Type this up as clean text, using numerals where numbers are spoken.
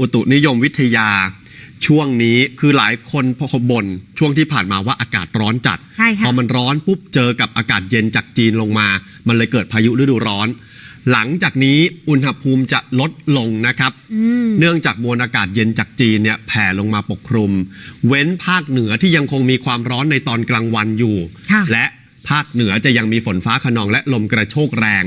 อุตุนิยมวิทยาช่วงนี้คือหลายคนพอบ่นช่วงที่ผ่านมาว่าอากาศร้อนจัดพอมันร้อนปุ๊บเจอกับอากาศเย็นจากจีนลงมามันเลยเกิดพายุฤดูร้อนหลังจากนี้อุณหภูมิจะลดลงนะครับเนื่องจากมวลอากาศเย็นจากจีนเนี่ยแผ่ลงมาปกคลุมเว้นภาคเหนือที่ยังคงมีความร้อนในตอนกลางวันอยู่และภาคเหนือจะยังมีฝนฟ้าคะนองและลมกระโชกแรง